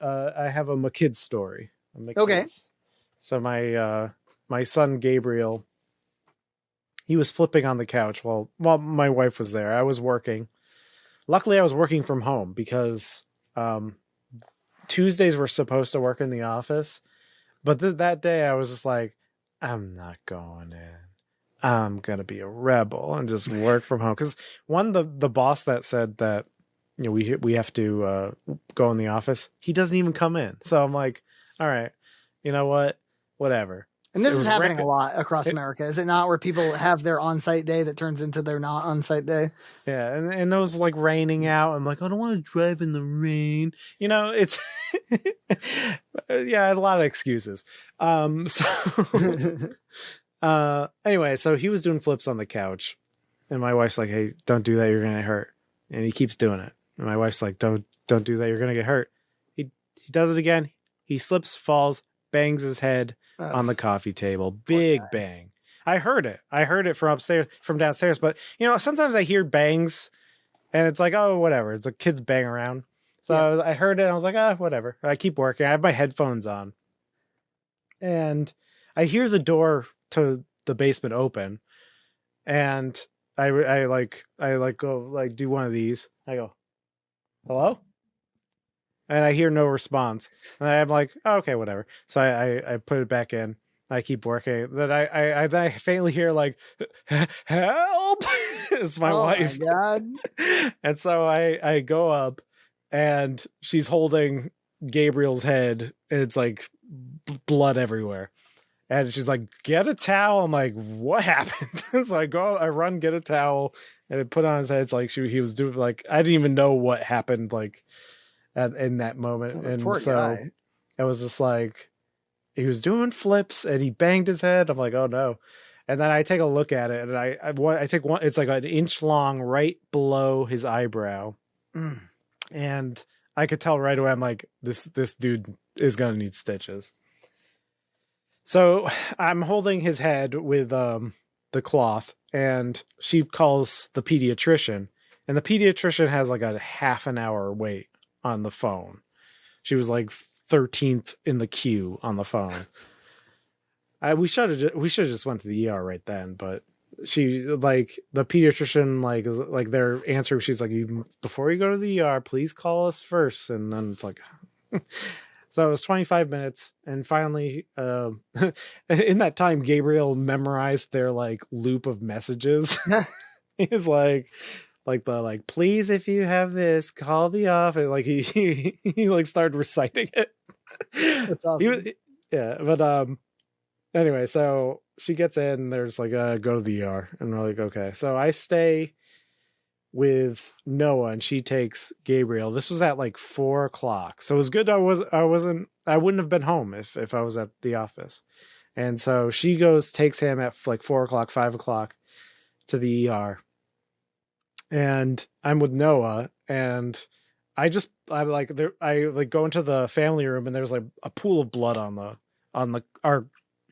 I have a McKids story. Okay. So my son Gabriel, he was flipping on the couch while my wife was there. I was working. Luckily, I was working from home because Tuesdays were supposed to work in the office, but that day I was just like, I'm not going in. I'm gonna be a rebel and just work from home. Because the boss that said that we have to go in the office, he doesn't even come in. So I'm like, all right, you know what, whatever. And this is happening a lot across America, is it not? Where people have their on-site day that turns into their not on-site day. Yeah, and it was like raining out. I'm like, I don't want to drive in the rain. It's yeah, I had a lot of excuses. Anyway, so he was doing flips on the couch, and my wife's like, "Hey, don't do that. You're gonna get hurt." And he keeps doing it. And my wife's like, "Don't do that. You're gonna get hurt." He does it again. He slips, falls, bangs his head on the coffee table. Big bang. I heard it. I heard it from downstairs. But sometimes I hear bangs, and it's like, oh, whatever. It's like kids bang around. So I heard it. And I was like, whatever. I keep working. I have my headphones on, and I hear the door to the basement open, and I go do one of these. I go, hello? And I hear no response. And I'm like, oh, okay, whatever. So I put it back in. I keep working. Then I faintly hear like, help! It's my wife. My God. And so I go up, and she's holding Gabriel's head, and it's like blood everywhere. And she's like, get a towel. I'm like, what happened? So I run, get a towel, and I put on his head. It's like he was doing, like, I didn't even know what happened, like, in that moment. And so guy. I was just like, he was doing flips and he banged his head. I'm like, oh no. And then I take a look at it, and I take one, it's like an inch long right below his eyebrow. And I could tell right away, I'm like, this dude is going to need stitches. So I'm holding his head with the cloth, and she calls the pediatrician, and the pediatrician has like a half an hour wait on the phone. She was like 13th in the queue on the phone. We should have just went to the ER right then, but she, like, the pediatrician, like, is like their answer. She's like, before you go to the ER, please call us first. And then it's like, so it was 25 minutes. And finally, in that time, Gabriel memorized their like loop of messages. He was like, please, if you have this, call the office. Like he like started reciting it. That's awesome. But anyway, so she gets in, there's like go to the ER, and we're like, okay. So I stay with Noah, and she takes Gabriel. This was at like 4:00. So it was good. I wouldn't have been home if I was at the office. And so she takes him at like 4:00, 5:00 to the ER. And I'm with Noah, and I go into the family room, and there's like a pool of blood on our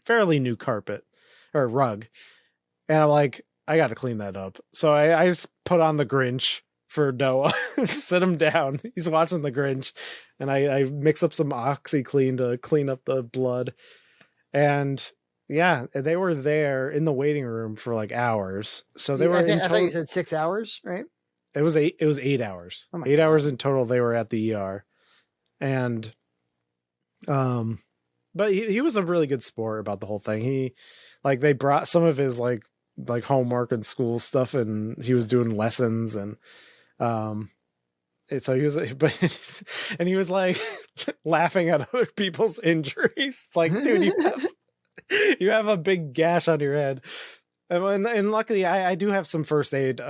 fairly new carpet or rug. And I'm like, I got to clean that up. So I just put on the Grinch for Noah, sit him down. He's watching the Grinch, and I mix up some OxyClean to clean up the blood. And yeah, they were there in the waiting room for like hours. So they were. I thought you said 6 hours, right? It was 8 hours. Oh 8 hours in total. They were at the ER, and but he was a really good sport about the whole thing. They brought some of his like homework and school stuff, and he was doing lessons, and so he was, and he was like laughing at other people's injuries. It's like, dude, you have a big gash on your head. And luckily I do have some first aid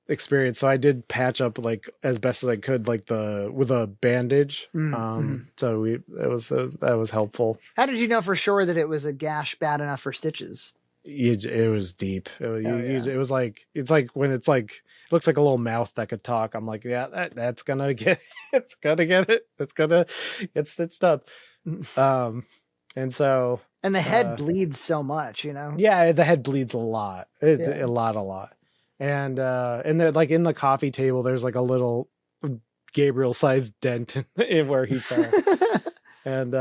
experience, so I did patch up like as best as I could, like with a bandage. So that was helpful. How did you know for sure that it was a gash bad enough for stitches? It was deep. It was like, it's like when it's like, it looks like a little mouth that could talk. I'm like, yeah, that's gonna get it's gonna get it. It's gonna get stitched up. And so, and the head bleeds so much, Yeah, the head bleeds a lot. A lot. And they're like in the coffee table, there's like a little Gabriel-sized dent in where he fell. And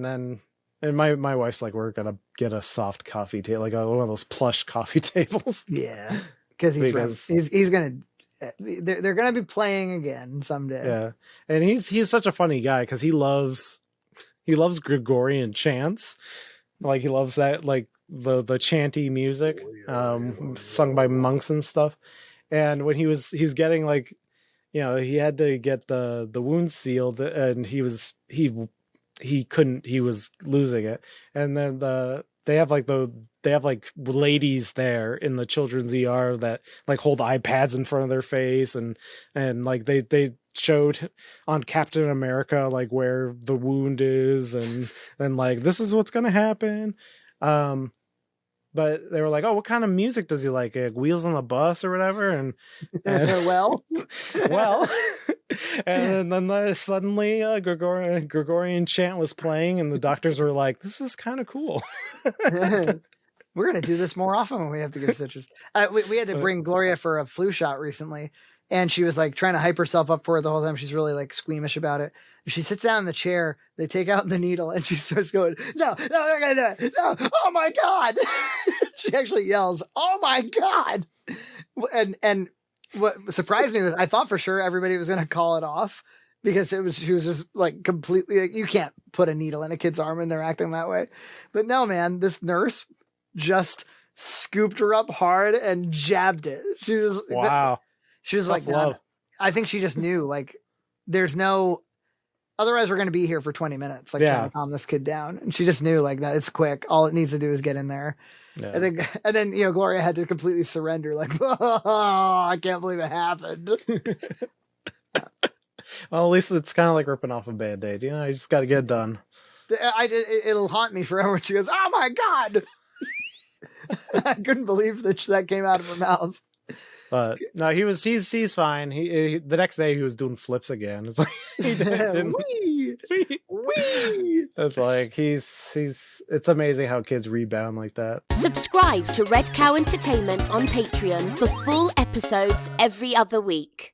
then my wife's like, we're gonna get a soft coffee table, like one of those plush coffee tables. Yeah, because he's gonna. They're gonna be playing again someday. Yeah, and he's such a funny guy because he loves Gregorian chants, like he loves that, like the chanty music, sung by monks and stuff. And when he was getting, like, you know, he had to get the wound sealed, and he was losing it. And then they have like ladies there in the children's ER that like hold iPads in front of their face, and like they showed on Captain America like where the wound is, and like this is what's gonna happen. But they were like, oh, what kind of music does he like? Wheels on the Bus or whatever? And well, and then suddenly Gregorian chant was playing, and the doctors were like, this is kind of cool. We're going to do this more often when we have to give stitches. We had to bring Gloria for a flu shot recently, and she was like trying to hype herself up for it the whole time. She's really like squeamish about it. She sits down in the chair, they take out the needle, and she starts going, no, they're going to do it. No, oh my God. She actually yells, oh my God. And what surprised me was I thought for sure everybody was going to call it off, because she was just like completely like, you can't put a needle in a kid's arm and they're acting that way. But no, man, this nurse just scooped her up hard and jabbed it. She was wow. She was like, no, I think she just knew, like, there's no, otherwise we're going to be here for 20 minutes, like trying to calm this kid down. And she just knew, like, that it's quick. All it needs to do is get in there. Yeah. And then, you know, Gloria had to completely surrender, like, oh, I can't believe it happened. Well, at least it's kind of like ripping off a Band-Aid. You know, you just got to get it done. It'll haunt me forever when she goes, oh my God. I couldn't believe that came out of her mouth. But no, he's fine. He the next day he was doing flips again. It's like he didn't. Wee. It's like it's amazing how kids rebound like that. Subscribe to Red Cow Entertainment on Patreon for full episodes every other week.